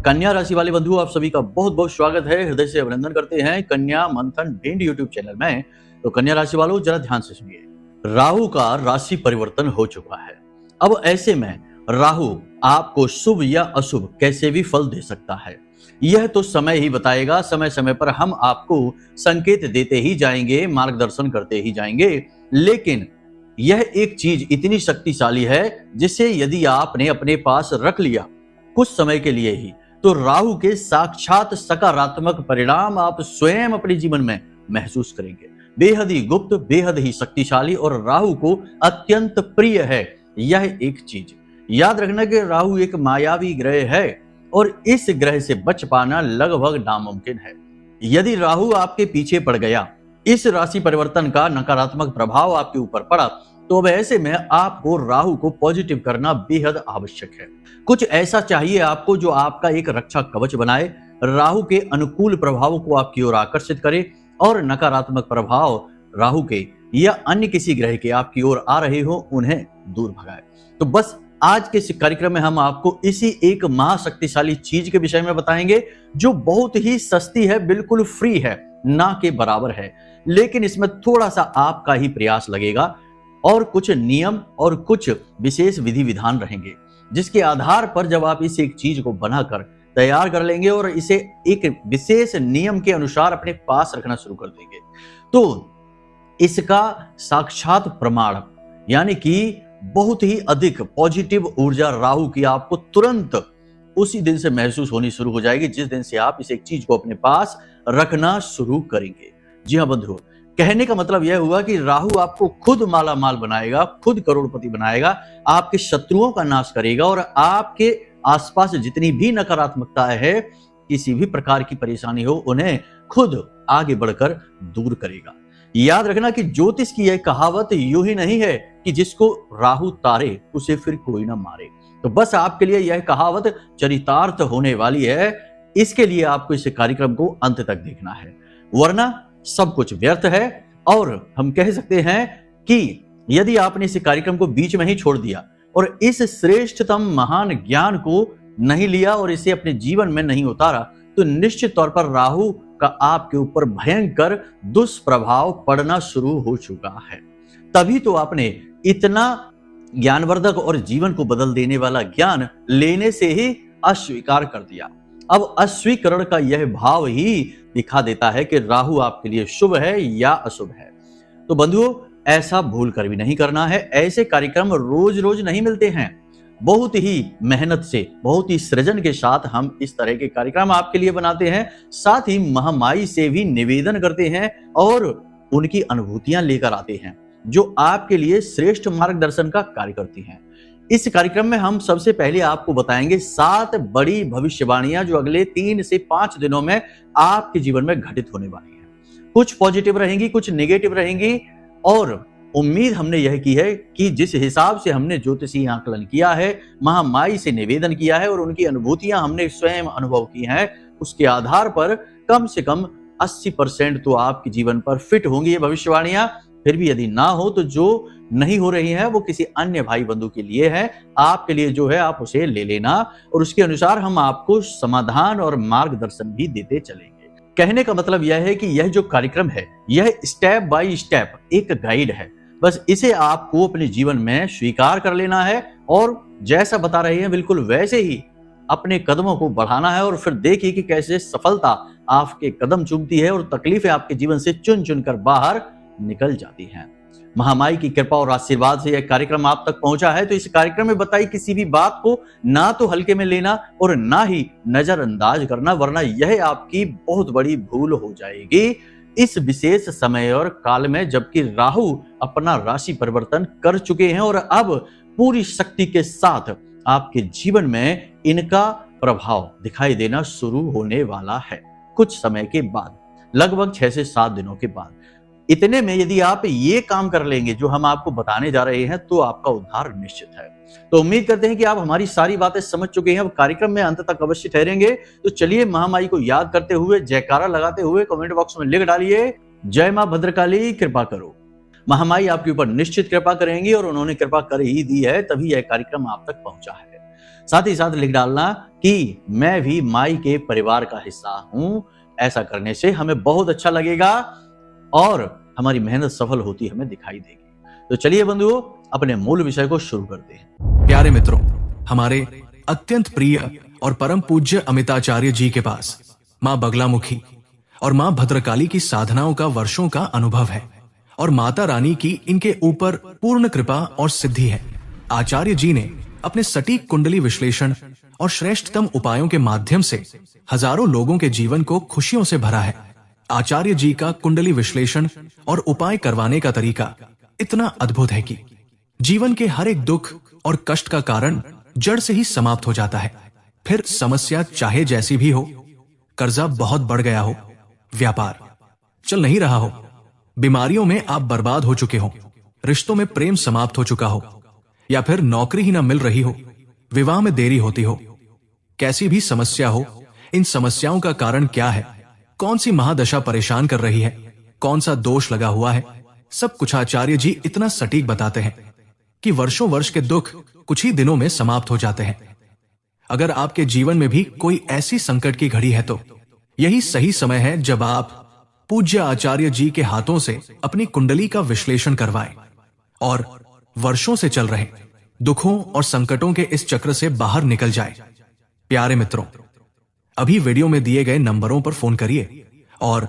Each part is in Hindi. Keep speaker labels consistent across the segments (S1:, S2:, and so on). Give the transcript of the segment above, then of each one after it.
S1: कन्या राशि वाले बंधु, आप सभी का बहुत बहुत स्वागत है। हृदय से अभिनंदन करते हैं कन्या मंथन भिंड यूट्यूब चैनल में। तो कन्या राशि वालों, जरा ध्यान से सुनिए। राहु का राशि परिवर्तन हो चुका है। अब ऐसे में राहु आपको शुभ या अशुभ कैसे भी फल दे सकता है, यह तो समय ही बताएगा। समय समय पर हम आपको संकेत देते ही जाएंगे, मार्गदर्शन करते ही जाएंगे। लेकिन यह एक चीज इतनी शक्तिशाली है जिसे यदि आपने अपने पास रख लिया कुछ समय के लिए ही, तो राहु के साक्षात सकारात्मक परिणाम आप स्वयं अपने जीवन में महसूस करेंगे। बेहद ही गुप्त, बेहद ही शक्तिशाली और राहु को अत्यंत प्रिय है यह एक चीज। याद रखना कि राहु एक मायावी ग्रह है और इस ग्रह से बच पाना लगभग नामुमकिन है। यदि राहु आपके पीछे पड़ गया, इस राशि परिवर्तन का नकारात्मक प्रभाव आपके ऊपर पड़ा, तो अब ऐसे में आपको राहु को पॉजिटिव करना बेहद आवश्यक है। कुछ ऐसा चाहिए आपको जो आपका एक रक्षा कवच बनाए, राहु के अनुकूल प्रभावों को आपकी ओर आकर्षित करे और नकारात्मक प्रभाव राहु के या अन्य किसी ग्रह के आपकी ओर आ रहे हो उन्हें दूर भगाए। तो बस आज के इस कार्यक्रम में हम आपको इसी एक महाशक्तिशाली चीज के विषय में बताएंगे जो बहुत ही सस्ती है, बिल्कुल फ्री है, ना के बराबर है। लेकिन इसमें थोड़ा सा आपका ही प्रयास लगेगा और कुछ नियम और कुछ विशेष विधि विधान रहेंगे, जिसके आधार पर जब आप इस एक चीज को बनाकर तैयार कर लेंगे और इसे एक विशेष नियम के अनुसार अपने पास रखना शुरू कर देंगे, तो इसका साक्षात प्रमाण यानी कि बहुत ही अधिक पॉजिटिव ऊर्जा राहु की आपको तुरंत उसी दिन से महसूस होनी शुरू हो जाएगी जिस दिन से आप इस एक चीज को अपने पास रखना शुरू करेंगे। जी हाँ बंधुओं, कहने का मतलब यह हुआ कि राहु आपको खुद माला माल बनाएगा, खुद करोड़पति बनाएगा, आपके शत्रुओं का नाश करेगा और आपके आसपास जितनी भी नकारात्मकता है, किसी भी प्रकार की परेशानी हो, उन्हें खुद आगे बढ़कर दूर करेगा। याद रखना कि ज्योतिष की यह कहावत यूं ही नहीं है कि जिसको राहु तारे उसे फिर कोई ना मारे। तो बस आपके लिए यह कहावत चरितार्थ होने वाली है, इसके लिए आपको इस कार्यक्रम को अंत तक देखना है, वरना सब कुछ व्यर्थ है। और हम कह सकते हैं कि यदि आपने इस कार्यक्रम को बीच में ही छोड़ दिया और इस श्रेष्ठतम महान ज्ञान को नहीं लिया और इसे अपने जीवन में नहीं उतारा, तो निश्चित तौर पर राहु का आपके ऊपर भयंकर दुष्प्रभाव पड़ना शुरू हो चुका है। तभी तो आपने इतना ज्ञानवर्धक और जीवन को बदल देने वाला ज्ञान लेने से ही अस्वीकार कर दिया। अब अस्वीकरण का यह भाव ही दिखा देता है कि राहु आपके लिए शुभ है या अशुभ है। तो बंधुओं, ऐसा भूल कर भी नहीं करना है। ऐसे कार्यक्रम रोज रोज नहीं मिलते हैं। बहुत ही मेहनत से, बहुत ही सृजन के साथ हम इस तरह के कार्यक्रम आपके लिए बनाते हैं। साथ ही महामाई से भी निवेदन करते हैं और उनकी अनुभूतियां लेकर आते हैं जो आपके लिए श्रेष्ठ मार्गदर्शन का कार्य करती हैं। इस कार्यक्रम में हम सबसे पहले आपको बताएंगे 7 बड़ी भविष्यवाणियां जो अगले 3 से 5 दिनों में आपके जीवन में घटित होने वाली हैं। कुछ पॉजिटिव रहेंगी, कुछ नेगेटिव रहेंगी और उम्मीद हमने यह की है कि जिस हिसाब से हमने ज्योतिषी आकलन किया है, महामाई से निवेदन किया है और उनकी अनुभूतियां हमने स्वयं अनुभव की हैं, उसके आधार पर कम से कम 80% तो आपके जीवन पर फिट होंगी ये भविष्यवाणियां। फिर भी यदि ना हो तो जो नहीं हो रही है वो किसी अन्य भाई बंधु के लिए है, आपके लिए जो है आप उसे ले लेना और उसके अनुसार हम आपको समाधान और मार्गदर्शन भी देते चलेंगे। कहने का मतलब यह है कि यह जो कार्यक्रम है यह स्टेप बाय स्टेप एक गाइड है। बस इसे आपको अपने जीवन में स्वीकार कर लेना है और जैसा बता रहे हैं बिल्कुल वैसे ही अपने कदमों को बढ़ाना है और फिर देखिए कि कैसे सफलता आपके कदम चूमती है और तकलीफें आपके जीवन से चुन चुन कर बाहर निकल जाती हैं। महामाई की कृपा और आशीर्वाद से यह कार्यक्रम आप तक पहुंचा है, तो इस कार्यक्रम में बताई किसी भी बात को ना तो हल्के में लेना और ना ही नजरअंदाज करना, वरना यह आपकी बहुत बड़ी भूल हो जाएगी इस विशेष समय और काल में, जबकि राहु अपना राशि परिवर्तन कर चुके हैं और अब पूरी शक्ति के साथ आपके जीवन में इनका प्रभाव दिखाई देना शुरू होने वाला है कुछ समय के बाद, लगभग 6 से 7 दिनों के बाद। इतने में यदि आप ये काम कर लेंगे जो हम आपको बताने जा रहे हैं, तो आपका उद्धार निश्चित है। तो उम्मीद करते हैं कि आप हमारी सारी बातें समझ चुके हैं। अब कार्यक्रम में अंत तक अवश्य ठहरेंगे। तो चलिए महामाई को याद करते हुए, जयकारा लगाते हुए कमेंट बॉक्स में लिख डालिए, जय मां भद्रकाली कृपा करो। महामाई आपके ऊपर निश्चित कृपा करेंगी और उन्होंने कृपा कर ही दी है, तभी यह कार्यक्रम आप तक पहुंचा है। साथ ही साथ लिख डालना कि मैं भी माई के परिवार का हिस्सा हूं। ऐसा करने से हमें बहुत अच्छा लगेगा और हमारी मेहनत सफल होती हमें दिखाई देगी। तो चलिए बंधुओं, अपने मूल विषय को शुरू करते हैं।
S2: प्यारे मित्रों, हमारे अत्यंत प्रिय और परम पूज्य अमिताचार्य जी के पास मां बगलामुखी और मां भद्रकाली की साधनाओं का वर्षों का अनुभव है और माता रानी की इनके ऊपर पूर्ण कृपा और सिद्धि है। आचार्य जी ने अपने सटीक कुंडली विश्लेषण और श्रेष्ठतम उपायों के माध्यम से हजारों लोगों के जीवन को खुशियों से भरा है। आचार्य जी का कुंडली विश्लेषण और उपाय करवाने का तरीका इतना अद्भुत है कि जीवन के हर एक दुख और कष्ट का कारण जड़ से ही समाप्त हो जाता है। फिर समस्या चाहे जैसी भी हो, कर्जा बहुत बढ़ गया हो, व्यापार चल नहीं रहा हो, बीमारियों में आप बर्बाद हो चुके हो, रिश्तों में प्रेम समाप्त हो चुका हो, या फिर नौकरी ही ना मिल रही हो, विवाह में देरी होती हो, कैसी भी समस्या हो, इन समस्याओं का कारण क्या है, कौन सी महादशा परेशान कर रही है, कौन सा दोष लगा हुआ है, सब कुछ आचार्य जी इतना सटीक बताते हैं कि वर्षों वर्ष के दुख कुछ ही दिनों में समाप्त हो जाते हैं। अगर आपके जीवन में भी कोई ऐसी संकट की घड़ी है तो यही सही समय है जब आप पूज्य आचार्य जी के हाथों से अपनी कुंडली का विश्लेषण करवाएं और वर्षों से चल रहे दुखों और संकटों के इस चक्र से बाहर निकल जाए। प्यारे मित्रों, अभी वीडियो में दिए गए नंबरों पर फोन करिए और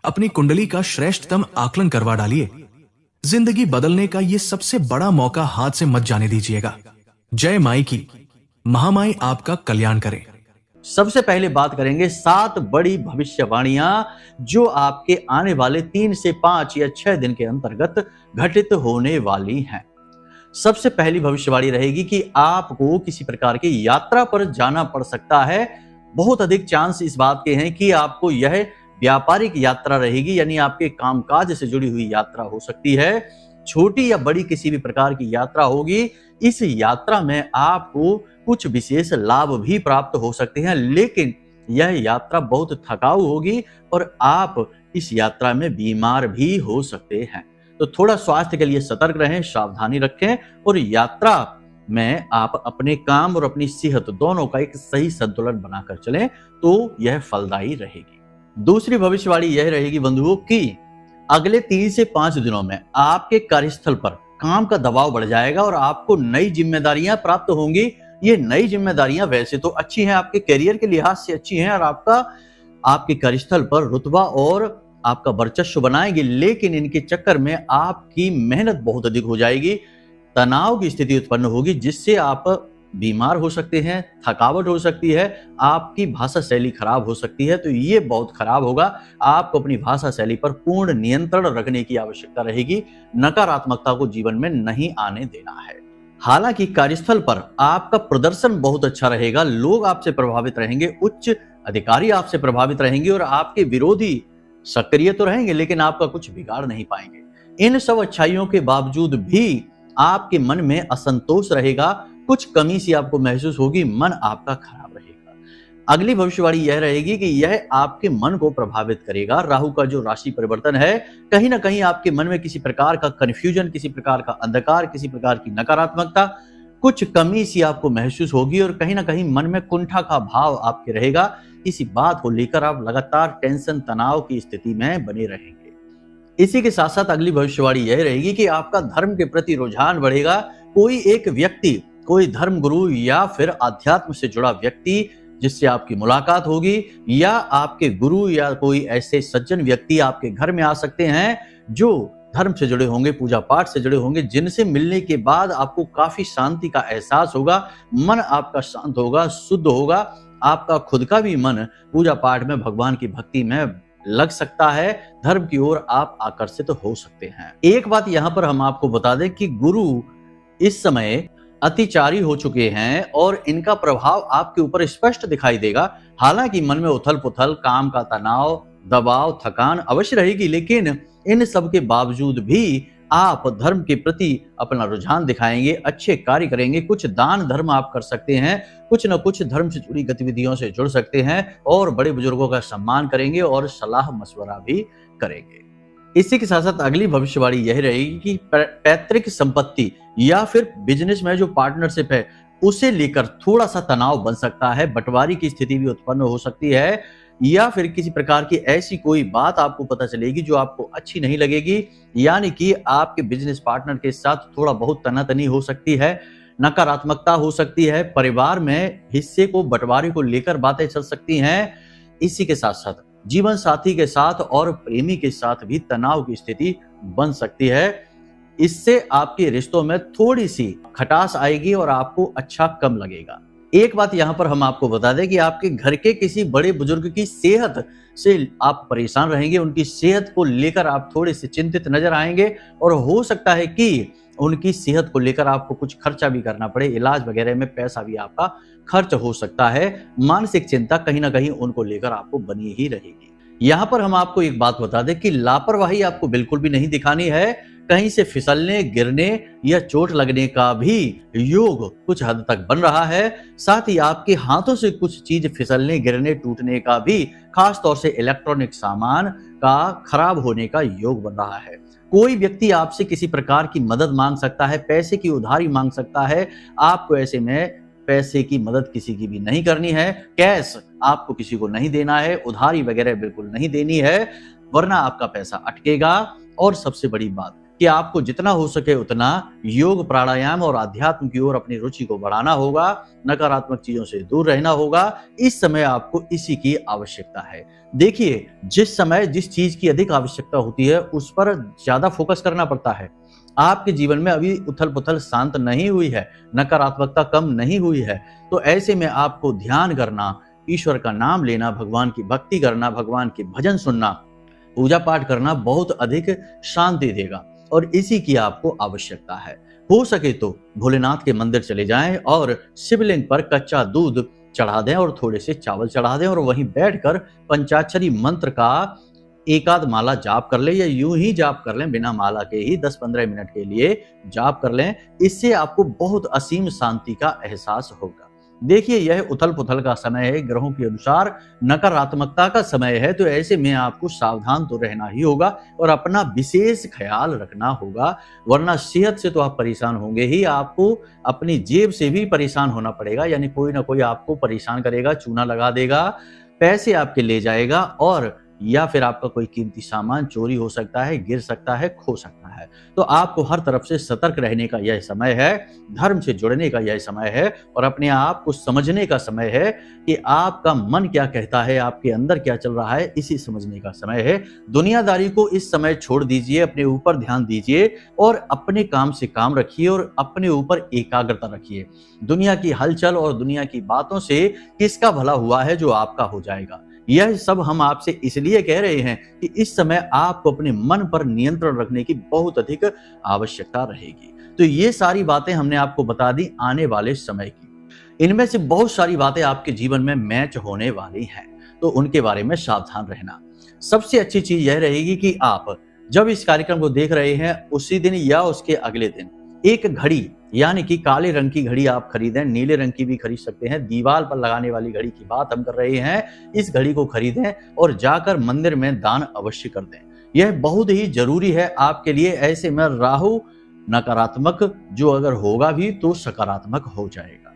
S2: अपनी कुंडली का श्रेष्ठतम आकलन करवा डालिए। जिंदगी बदलने का ये सबसे बड़ा मौका हाथ से मत जाने दीजिएगा। जय माई की, महामाई आपका कल्याण करे।
S1: सबसे पहले बात करेंगे 7 बड़ी भविष्यवाणियां जो आपके आने वाले 3 से 5 या 6 दिन के अंतर्गत घटित होने वाली हैं। सबसे पहली भविष्यवाणी रहेगी कि आपको किसी प्रकार की यात्रा पर जाना पड़ सकता है। बहुत अधिक चांस इस बात के हैं कि आपको यह व्यापारिक यात्रा रहेगी, यानी आपके कामकाज से जुड़ी हुई यात्रा हो सकती है। छोटी या बड़ी किसी भी प्रकार की यात्रा होगी। इस यात्रा में आपको कुछ विशेष लाभ भी प्राप्त हो सकते हैं, लेकिन यह यात्रा बहुत थकाऊ होगी और आप इस यात्रा में बीमार भी हो सकते हैं। तो थोड़ा स्वास्थ्य के लिए सतर्क रहें, सावधानी रखें और यात्रा में आप अपने काम और अपनी सेहत दोनों का एक सही संतुलन बनाकर चलें तो यह फलदायी रहेगी। दूसरी भविष्यवाणी यह रहेगी बंधुओं कि अगले 3 से 5 दिनों में आपके कार्यस्थल पर काम का दबाव बढ़ जाएगा और आपको नई जिम्मेदारियां प्राप्त होंगी। ये नई जिम्मेदारियां वैसे तो अच्छी हैं, आपके करियर के लिहाज से अच्छी हैं और आपके कार्यस्थल पर रुतबा और आपका वर्चस्व बनाएंगे, लेकिन इनके चक्कर में आपकी मेहनत बहुत अधिक हो जाएगी, तनाव की स्थिति उत्पन्न होगी जिससे आप बीमार हो सकते हैं, थकावट हो सकती है, आपकी भाषा शैली खराब हो सकती है। तो ये बहुत खराब होगा। आपको अपनी भाषा शैली पर पूर्ण नियंत्रण रखने की आवश्यकता रहेगी। नकारात्मकता को जीवन में नहीं आने देना है। हालांकि कार्यस्थल पर आपका प्रदर्शन बहुत अच्छा रहेगा, लोग आपसे प्रभावित रहेंगे, उच्च अधिकारी आपसे प्रभावित रहेंगे और आपके विरोधी सक्रिय तो रहेंगे लेकिन आपका कुछ बिगाड़ नहीं पाएंगे। इन सब अच्छाइयों के बावजूद भी आपके मन में असंतोष रहेगा, कुछ कमी सी आपको महसूस होगी, मन आपका खराब रहेगा। अगली भविष्यवाणी यह रहेगी कि यह आपके मन को प्रभावित करेगा। राहु का जो राशि परिवर्तन है, कहीं ना कहीं आपके मन में किसी प्रकार का कंफ्यूजन, किसी प्रकार का अंधकार, किसी प्रकार की नकारात्मकता, कुछ कमी सी आपको महसूस होगी और कहीं ना कहीं मन में कुंठा का भाव आपके रहेगा। इसी बात को लेकर आप लगातार टेंशन, तनाव की स्थिति में बने रहेंगे। इसी के साथ साथ अगली भविष्यवाणी यह रहेगी कि आपका धर्म के प्रति रुझान बढ़ेगा। कोई एक व्यक्ति, कोई धर्म गुरु या फिर अध्यात्म से जुड़ा व्यक्ति जिससे आपकी मुलाकात होगी, या आपके गुरु या कोई ऐसे सज्जन व्यक्ति आपके घर में आ सकते हैं जो धर्म से जुड़े होंगे, पूजा पाठ से जुड़े होंगे, जिनसे मिलने के बाद आपको काफी शांति का एहसास होगा, मन आपका शांत होगा, शुद्ध होगा, आपका खुद का भी मन पूजा पाठ में, भगवान की भक्ति में लग सकता है, धर्म की ओर आप आकर्षित हो सकते हैं। एक बात यहाँ पर हम आपको बता दें कि गुरु इस समय अतिचारी हो चुके हैं और इनका प्रभाव आपके ऊपर स्पष्ट दिखाई देगा। हालांकि मन में उथल पुथल, काम का तनाव, दबाव, थकान अवश्य रहेगी, लेकिन इन सब के बावजूद भी आप धर्म के प्रति अपना रुझान दिखाएंगे, अच्छे कार्य करेंगे, कुछ दान धर्म आप कर सकते हैं, कुछ न कुछ धर्म से जुड़ी गतिविधियों से जुड़ सकते हैं और बड़े बुजुर्गों का सम्मान करेंगे और सलाह मशवरा भी करेंगे। इसी के साथ साथ अगली भविष्यवाणी यह रहेगी कि पैतृक संपत्ति या फिर बिजनेस में जो पार्टनरशिप है उसे लेकर थोड़ा सा तनाव बन सकता है, बंटवारे की स्थिति भी उत्पन्न हो सकती है, या फिर किसी प्रकार की ऐसी कोई बात आपको पता चलेगी जो आपको अच्छी नहीं लगेगी, यानी कि आपके बिजनेस पार्टनर के साथ थोड़ा बहुत तनातनी हो सकती है, नकारात्मकता हो सकती है, परिवार में हिस्से को बंटवारे को लेकर बातें चल सकती हैं। इसी के साथ साथ जीवन साथी के साथ और प्रेमी के साथ भी तनाव की स्थिति बन सकती है। इससे आपके रिश्तों में थोड़ी सी खटास आएगी और आपको अच्छा कम लगेगा। एक बात यहाँ पर हम आपको बता दें कि आपके घर के किसी बड़े बुजुर्ग की सेहत से आप परेशान रहेंगे, उनकी सेहत को लेकर आप थोड़े से चिंतित नजर आएंगे और हो सकता है कि उनकी सेहत को लेकर आपको कुछ खर्चा भी करना पड़े, इलाज वगैरह में पैसा भी आपका खर्च हो सकता है। मानसिक चिंता कहीं ना कहीं उनको लेकर आपको बनी ही रहेगी। यहाँ पर हम आपको एक बात बता दें कि लापरवाही आपको बिल्कुल भी नहीं दिखानी है। कहीं से फिसलने, गिरने या चोट लगने का भी योग कुछ हद तक बन रहा है। साथ ही आपके हाथों से कुछ चीज फिसलने, गिरने, टूटने का भी, खास तौर से इलेक्ट्रॉनिक सामान का खराब होने का योग बन रहा है। कोई व्यक्ति आपसे किसी प्रकार की मदद मांग सकता है, पैसे की उधारी मांग सकता है। आपको ऐसे में पैसे की मदद किसी की भी नहीं करनी है, कैश आपको किसी को नहीं देना है, उधारी वगैरह बिल्कुल नहीं देनी है, वरना आपका पैसा अटकेगा। और सबसे बड़ी बात कि आपको जितना हो सके उतना योग, प्राणायाम और अध्यात्म की ओर अपनी रुचि को बढ़ाना होगा, नकारात्मक चीजों से दूर रहना होगा। इस समय आपको इसी की आवश्यकता है। देखिए, जिस समय जिस चीज की अधिक आवश्यकता होती है उस पर ज्यादा फोकस करना पड़ता है। आपके जीवन में अभी उथल पुथल शांत नहीं हुई है, नकारात्मकता कम नहीं हुई है, तो ऐसे में आपको ध्यान करना, ईश्वर का नाम लेना, भगवान की भक्ति करना, भगवान के भजन सुनना, पूजा पाठ करना बहुत अधिक शांति देगा और इसी की आपको आवश्यकता है। हो सके तो भोलेनाथ के मंदिर चले जाएं और शिवलिंग पर कच्चा दूध चढ़ा दें और थोड़े से चावल चढ़ा दें और वहीं बैठकर पंचाक्षरी मंत्र का एकाध माला जाप कर लें, या यूं ही जाप कर लें बिना माला के ही 10-15 मिनट के लिए जाप कर लें। इससे आपको बहुत असीम शांति का एहसास होगा। देखिए, यह उथल पुथल का समय है, ग्रहों के अनुसार नकारात्मकता का समय है, तो ऐसे में आपको सावधान तो रहना ही होगा और अपना विशेष ख्याल रखना होगा, वरना सेहत से तो आप परेशान होंगे ही, आपको अपनी जेब से भी परेशान होना पड़ेगा। यानी कोई ना कोई आपको परेशान करेगा, चूना लगा देगा, पैसे आपके ले जाएगा, और या फिर आपका कोई कीमती सामान चोरी हो सकता है, गिर सकता है, खो सकता है। तो आपको हर तरफ से सतर्क रहने का यह समय है, धर्म से जुड़ने का यह समय है और अपने आप को समझने का समय है कि आपका मन क्या कहता है, आपके अंदर क्या चल रहा है, इसी समझने का समय है। दुनियादारी को इस समय छोड़ दीजिए, अपने ऊपर ध्यान दीजिए और अपने काम से काम रखिए और अपने ऊपर एकाग्रता रखिए। दुनिया की हलचल और दुनिया की बातों से किसका भला हुआ है जो आपका हो जाएगा। यह सब हम आपसे इसलिए कह रहे हैं कि इस समय आपको अपने मन पर नियंत्रण रखने की बहुत अधिक आवश्यकता रहेगी। तो ये सारी बातें हमने आपको बता दी आने वाले समय की। इनमें से बहुत सारी बातें आपके जीवन में मैच होने वाली हैं, तो उनके बारे में सावधान रहना। सबसे अच्छी चीज यह रहेगी कि आप जब इस कार्यक्रम को देख रहे हैं उसी दिन या उसके अगले दिन एक घड़ी, यानी कि काले रंग की घड़ी आप खरीदें, नीले रंग की भी खरीद सकते हैं, दीवार पर लगाने वाली घड़ी की बात हम कर रहे हैं। इस घड़ी को खरीदें और जाकर मंदिर में दान अवश्य कर दें। यह बहुत ही जरूरी है आपके लिए। ऐसे में राहु नकारात्मक जो अगर होगा भी तो सकारात्मक हो जाएगा।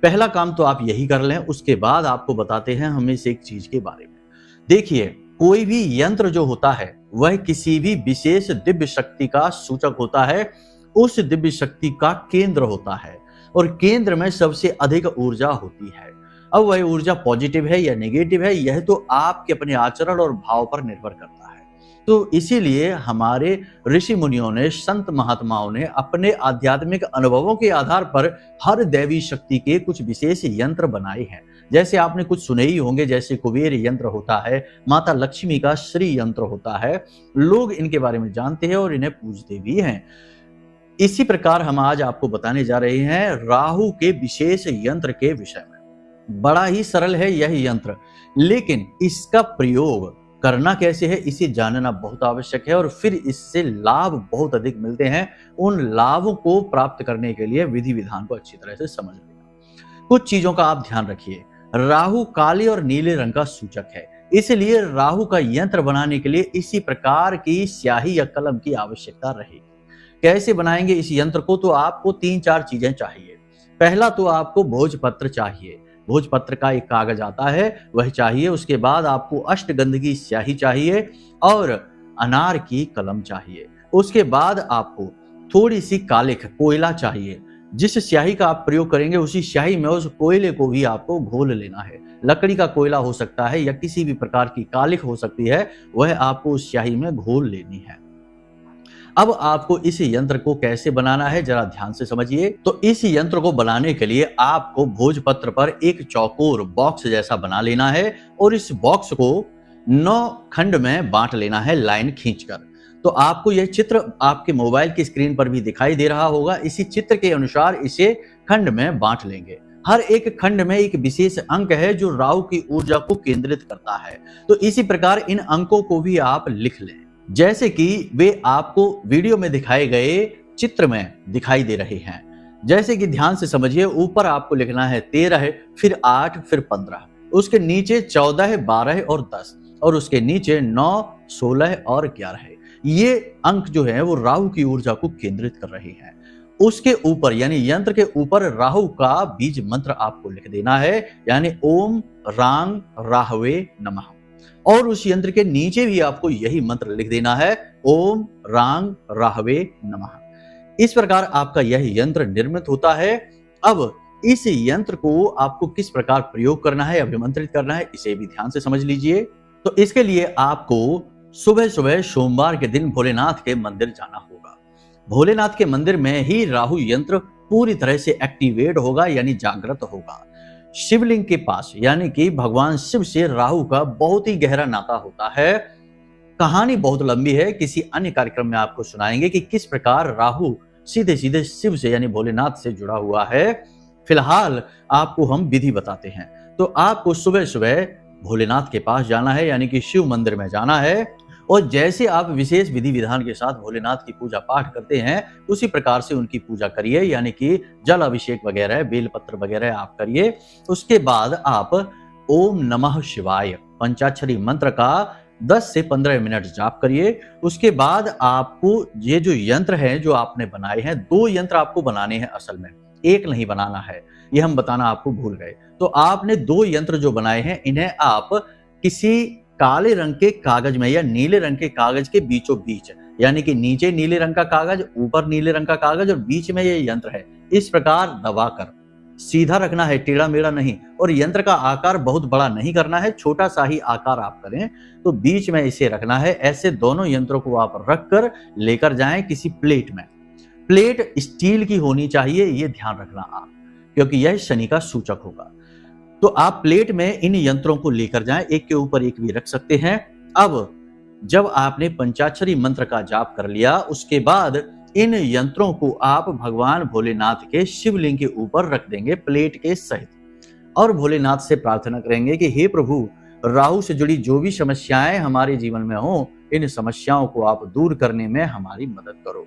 S1: पहला काम तो आप यही कर लें। उसके बाद आपको बताते हैं हम इस एक चीज के बारे में। देखिए, कोई भी यंत्र जो होता है वह किसी भी विशेष दिव्य शक्ति का सूचक होता है, उस दिव्य शक्ति का केंद्र होता है और केंद्र में सबसे अधिक ऊर्जा होती है। अब वह ऊर्जा पॉजिटिव है या नेगेटिव है, यह तो आपके अपने आचरण और भाव पर निर्भर करता है। तो इसीलिए हमारे ऋषि मुनियों ने, संत महात्माओं ने अपने आध्यात्मिक अनुभवों के आधार पर हर दैवी शक्ति के कुछ विशेष यंत्र बनाए हैं। जैसे आपने कुछ सुने ही होंगे, जैसे कुबेर यंत्र होता है, माता लक्ष्मी का श्री यंत्र होता है। लोग इनके बारे में जानते हैं और इन्हें पूजते भी हैं। इसी प्रकार हम आज आपको बताने जा रहे हैं राहु के विशेष यंत्र के विषय में। बड़ा ही सरल है यह यंत्र, लेकिन इसका प्रयोग करना कैसे है इसे जानना बहुत आवश्यक है और फिर इससे लाभ बहुत अधिक मिलते हैं। उन लाभों को प्राप्त करने के लिए विधि विधान को अच्छी तरह से समझ लेना। कुछ चीजों का आप ध्यान रखिए। राहु काले और नीले रंग का सूचक है, इसलिए राहु का यंत्र बनाने के लिए इसी प्रकार की स्याही या कलम की आवश्यकता रहेगी। कैसे बनाएंगे इस यंत्र को, तो आपको 3-4 चीजें चाहिए। पहला तो आपको भोजपत्र चाहिए। भोजपत्र का एक कागज आता है, वह चाहिए। उसके बाद आपको अष्टगंध की स्याही चाहिए और अनार की कलम चाहिए। उसके बाद आपको थोड़ी सी कालिख, कोयला चाहिए। जिस स्याही का आप प्रयोग करेंगे उसी स्याही में उस कोयले को भी आपको घोल लेना है। लकड़ी का कोयला हो सकता है या किसी भी प्रकार की कालिख हो सकती है, वह आपको उस स्याही में घोल लेनी है। अब आपको इस यंत्र को कैसे बनाना है जरा ध्यान से समझिए। तो इस यंत्र को बनाने के लिए आपको भोजपत्र पर एक चौकोर बॉक्स जैसा बना लेना है और इस बॉक्स को 9 खंड में बांट लेना है लाइन खींचकर। तो आपको यह चित्र आपके मोबाइल की स्क्रीन पर भी दिखाई दे रहा होगा। इसी चित्र के अनुसार इसे खंड में बांट लेंगे। हर एक खंड में एक विशेष अंक है जो राहु की ऊर्जा को केंद्रित करता है। तो इसी प्रकार इन अंकों को भी आप लिख लें, जैसे कि वे आपको वीडियो में दिखाए गए चित्र में दिखाई दे रहे हैं। जैसे कि ध्यान से समझिए, ऊपर आपको लिखना है 13, फिर 8, फिर 15, उसके नीचे 14, 12 और 10 और उसके नीचे 9, 16 और 11। ये अंक जो है वो राहु की ऊर्जा को केंद्रित कर रहे हैं। उसके ऊपर यानी यंत्र के ऊपर राहु का बीज मंत्र आपको लिख देना है, यानी ओम रांग राहवे नमः। और उस यंत्र के नीचे भी आपको यही मंत्र लिख देना है, ओम रांग राहवे नमः। इस प्रकार आपका यह यंत्र निर्मित होता है। अब इस यंत्र को आपको किस प्रकार प्रयोग करना है, अभिमंत्रित करना है, इसे भी ध्यान से समझ लीजिए। तो इसके लिए आपको सुबह सुबह सोमवार के दिन भोलेनाथ के मंदिर जाना होगा। भोलेनाथ के मंदिर में ही राहु यंत्र पूरी तरह से एक्टिवेट होगा, यानी जागृत होगा। शिवलिंग के पास, यानी कि भगवान शिव से राहु का बहुत ही गहरा नाता होता है। कहानी बहुत लंबी है, किसी अन्य कार्यक्रम में आपको सुनाएंगे कि किस प्रकार राहु सीधे सीधे शिव से यानी भोलेनाथ से जुड़ा हुआ है। फिलहाल आपको हम विधि बताते हैं। तो आपको सुबह सुबह भोलेनाथ के पास जाना है, यानी कि शिव मंदिर में जाना है। और जैसे आप विशेष विधि विधान के साथ भोलेनाथ की पूजा पाठ करते हैं, उसी प्रकार से उनकी पूजा करिए, यानी कि जल अभिषेक वगैरह, बेलपत्र वगैरह आप करिए। उसके बाद आप ओम नमः शिवाय पंचाक्षरी मंत्र का 10 से 15 मिनट जाप करिए। उसके बाद आपको ये जो यंत्र है जो आपने बनाए हैं, 2 यंत्र आपको बनाने हैं, असल में एक नहीं बनाना है, ये हम बताना आपको भूल गए। तो आपने 2 यंत्र जो बनाए हैं, इन्हें आप किसी काले रंग के कागज में या नीले रंग के कागज के बीचों बीच, यानी कि नीचे नीले रंग का कागज, ऊपर नीले रंग का कागज और बीच में ये यंत्र है, इस प्रकार दबाकर सीधा रखना है, टेढ़ा मेढ़ा नहीं। और यंत्र का आकार बहुत बड़ा नहीं करना है, छोटा सा ही आकार आप करें। तो बीच में इसे रखना है। ऐसे दोनों यंत्रों को आप रखकर लेकर जाएं किसी प्लेट में। प्लेट स्टील की होनी चाहिए, ये ध्यान रखना आप, क्योंकि यह शनि का सूचक होगा। तो आप प्लेट में इन यंत्रों को लेकर जाएं, एक के ऊपर एक भी रख सकते हैं। अब जब आपने पंचाक्षरी मंत्र का जाप कर लिया, उसके बाद इन यंत्रों को आप भगवान भोलेनाथ के शिवलिंग के ऊपर रख देंगे प्लेट के सहित। और भोलेनाथ से प्रार्थना करेंगे कि हे प्रभु, राहु से जुड़ी जो भी समस्याएं हमारे जीवन में हो, इन समस्याओं को आप दूर करने में हमारी मदद करो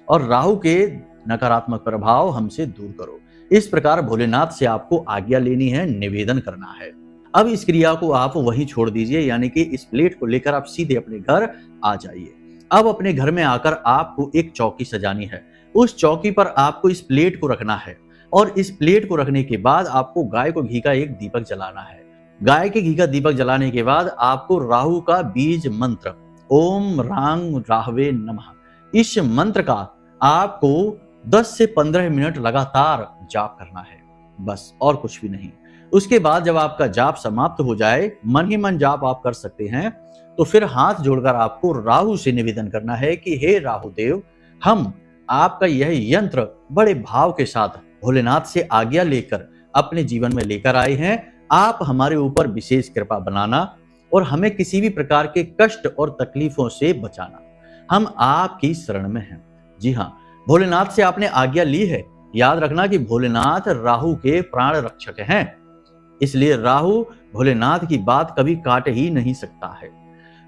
S1: और राहु के नकारात्मक प्रभाव हमसे दूर करो। इस प्रकार भोलेनाथ से आपको आज्ञा लेनी है, निवेदन करना है। अब इस क्रिया को आप वहीं छोड़ दीजिए, यानी कि इस प्लेट को लेकर आप सीधे अपने घर आ जाइए। अब अपने घर में आकर आपको एक चौकी सजानी है। उस चौकी पर आपको इस प्लेट को रखना है और इस प्लेट को रखने के बाद आपको गाय को घी का एक दीपक जलाना है। गाय के घी का दीपक जलाने के बाद आपको राहु का बीज मंत्र ओम रांग राहवे नमः, इस मंत्र का आपको 10 से 15 मिनट लगातार जाप करना है, बस और कुछ भी नहीं। उसके बाद जब आपका जाप समाप्त हो जाए, मन ही मन जाप आप कर सकते हैं, तो फिर हाथ जोड़कर आपको राहु से निवेदन करना है कि हे राहु देव, हम आपका यह यंत्र बड़े भाव के साथ भोलेनाथ से आज्ञा लेकर अपने जीवन में लेकर आए हैं। आप हमारे ऊपर विशेष कृपा बनाना और हमें किसी भी प्रकार के कष्ट और तकलीफों से बचाना। हम आपकी शरण में हैं। जी हाँ, भोलेनाथ से आपने आज्ञा ली है। याद रखना कि भोलेनाथ राहु के प्राण रक्षक हैं, इसलिए राहु भोलेनाथ की बात कभी काट ही नहीं सकता है।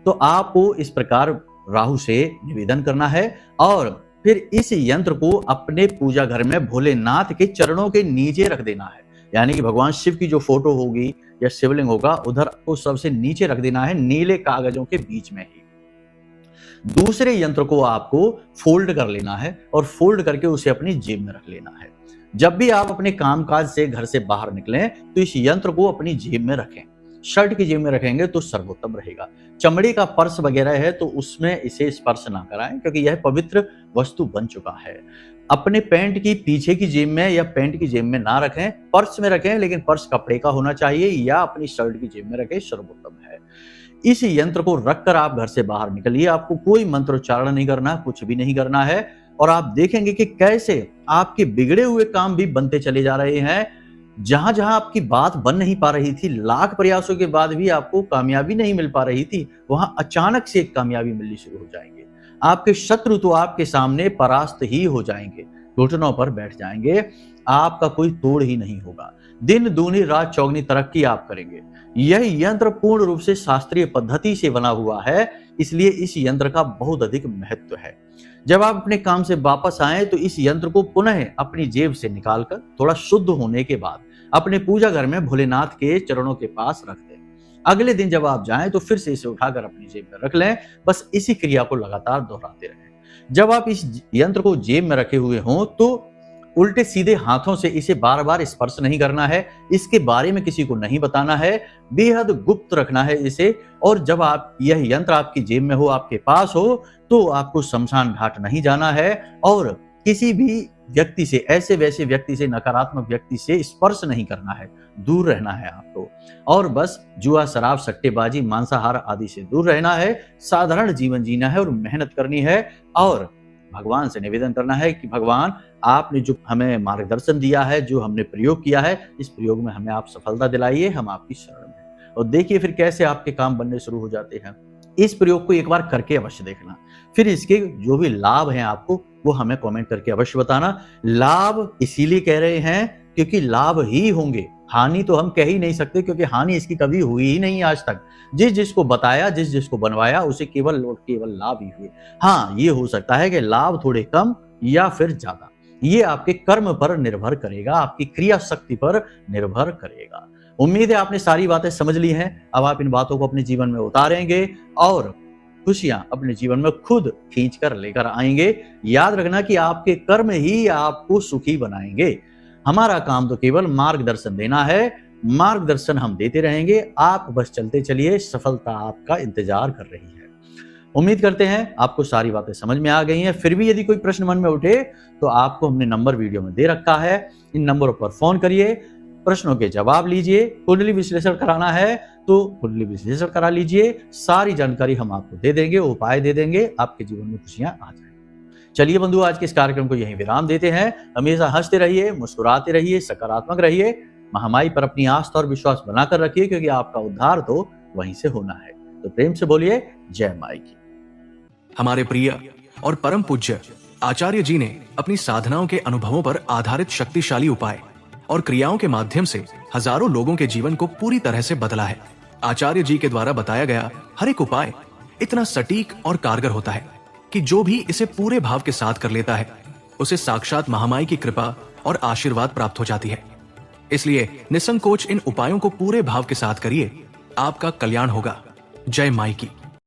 S1: तो आपको इस प्रकार राहु से निवेदन करना है और फिर इस यंत्र को अपने पूजा घर में भोलेनाथ के चरणों के नीचे रख देना है, यानी कि भगवान शिव की जो फोटो होगी या शिवलिंग होगा उधर को सबसे नीचे रख देना है, नीले कागजों के बीच में ही। दूसरे यंत्र को आपको फोल्ड कर लेना है और फोल्ड करके उसे अपनी जेब में रख लेना है। जब भी आप अपने कामकाज से घर से बाहर निकलें तो इस यंत्र को अपनी जेब में रखें। शर्ट की जेब में रखेंगे तो सर्वोत्तम रहेगा। चमड़े का पर्स वगैरह है तो उसमें इसे स्पर्श ना कराएं, क्योंकि यह पवित्र वस्तु बन चुका है। अपने पैंट की पीछे की जेब में या पैंट की जेब में ना रखें, पर्स में रखें, लेकिन पर्स कपड़े का होना चाहिए, या अपनी शर्ट की जेब में रखें, सर्वोत्तम है। इस यंत्र को रखकर आप घर से बाहर निकलिए। आपको कोई मंत्रोच्चारण नहीं करना, कुछ भी नहीं करना है, और आप देखेंगे कि कैसे आपके बिगड़े हुए काम भी बनते चले जा रहे हैं। जहां जहां आपकी बात बन नहीं पा रही थी, लाख प्रयासों के बाद भी आपको कामयाबी नहीं मिल पा रही थी, वहां अचानक से एक कामयाबी मिलनी शुरू हो जाएंगे। आपके शत्रु तो आपके सामने परास्त ही हो जाएंगे, घुटनों पर बैठ जाएंगे, आपका कोई तोड़ ही नहीं होगा। दिन दूनी रात चौगनी तरक्की आप करेंगे। यह यंत्र पूर्ण रूप से शास्त्रीय पद्धति से बना हुआ है, इसलिए इस यंत्र का बहुत अधिक महत्व है। जब आप अपने काम से वापस आए तो इस यंत्र को पुनः अपनी जेब से निकालकर थोड़ा शुद्ध होने के बाद अपने पूजा घर में भोलेनाथ के चरणों के पास रख दें। अगले दिन जब आप जाएं तो फिर से इसे उठाकर अपनी जेब में रख लें। बस इसी क्रिया को लगातार दोहराते रहें। जब आप इस यंत्र को जेब में रखे हुए हों तो उल्टे सीधे हाथों से इसे बार बार स्पर्श नहीं करना है, इसके बारे में किसी को नहीं बताना है, बेहद गुप्त रखना है इसे। और जब आप यह यंत्र आपकी जेब में हो, आपके पास हो, तो आपको शमशान घाट नहीं जाना है और किसी भी व्यक्ति से, ऐसे वैसे व्यक्ति से, नकारात्मक व्यक्ति से स्पर्श नहीं करना है, दूर रहना है आपको। और बस जुआ, शराब, सट्टेबाजी, मांसाहार आदि से दूर रहना है, साधारण जीवन जीना है और मेहनत करनी है। और भगवान से निवेदन करना है कि भगवान, आपने जो हमें मार्गदर्शन दिया है, जो हमने प्रयोग किया है, इस प्रयोग में हमें आप सफलता दिलाइए, हम आपकी शरण में। और देखिए फिर कैसे आपके काम बनने शुरू हो जाते हैं। इस प्रयोग को एक बार करके अवश्य देखना, फिर इसके जो भी लाभ हैं आपको वो हमें कमेंट करके अवश्य बताना। लाभ इसीलिए कह रहे हैं क्योंकि लाभ ही होंगे, हानि तो हम कह ही नहीं सकते, क्योंकि हानि इसकी कभी हुई ही नहीं आज तक। जिसको बताया, जिसको बनवाया, उसे केवल लाभ ही हुए। हाँ, ये हो सकता है कि लाभ थोड़े कम या फिर ज्यादा, ये आपके कर्म पर निर्भर करेगा, आपकी क्रिया शक्ति पर निर्भर करेगा। उम्मीद है आपने सारी बातें समझ ली हैं। अब आप इन बातों को अपने जीवन में उतारेंगे और खुशियां अपने जीवन में खुद खींच कर लेकर आएंगे। याद रखना कि आपके कर्म ही आपको सुखी बनाएंगे। हमारा काम तो केवल मार्गदर्शन देना है, मार्गदर्शन हम देते रहेंगे, आप बस चलते चलिए, सफलता आपका इंतजार कर रही है। उम्मीद करते हैं आपको सारी बातें समझ में आ गई हैं। फिर भी यदि कोई प्रश्न मन में उठे तो आपको हमने नंबर वीडियो में दे रखा है, इन नंबरों पर फोन करिए, प्रश्नों के जवाब लीजिए। कुंडली विश्लेषण कराना है तो कुंडली विश्लेषण करा लीजिए, सारी जानकारी हम आपको दे देंगे, उपाय दे देंगे, आपके जीवन में खुशियां आ जाएंगी। चलिए बंधु, आज के इस कार्यक्रम को यहीं विराम देते हैं। हमेशा हंसते रहिए, मुस्कुराते रहिए, सकारात्मक रहिए, महामाई पर अपनी आस्था और विश्वास बनाकर रखिए, क्योंकि आपका उद्धार तो वहीं से होना है। तो प्रेम से बोलिए जय माई की।
S2: हमारे प्रिय और परम पूज्य आचार्य जी ने अपनी साधनाओं के अनुभवों पर आधारित शक्तिशाली उपाय और क्रियाओं के माध्यम से हजारों लोगों के जीवन को पूरी तरह से बदला है। आचार्य जी के द्वारा बताया गया हर एक उपाय इतना सटीक और कारगर होता है कि जो भी इसे पूरे भाव के साथ कर लेता है, उसे साक्षात महामाई की कृपा और आशीर्वाद प्राप्त हो जाती है। इसलिए निसंकोच इन उपायों को पूरे भाव के साथ करिए, आपका कल्याण होगा। जय माई की।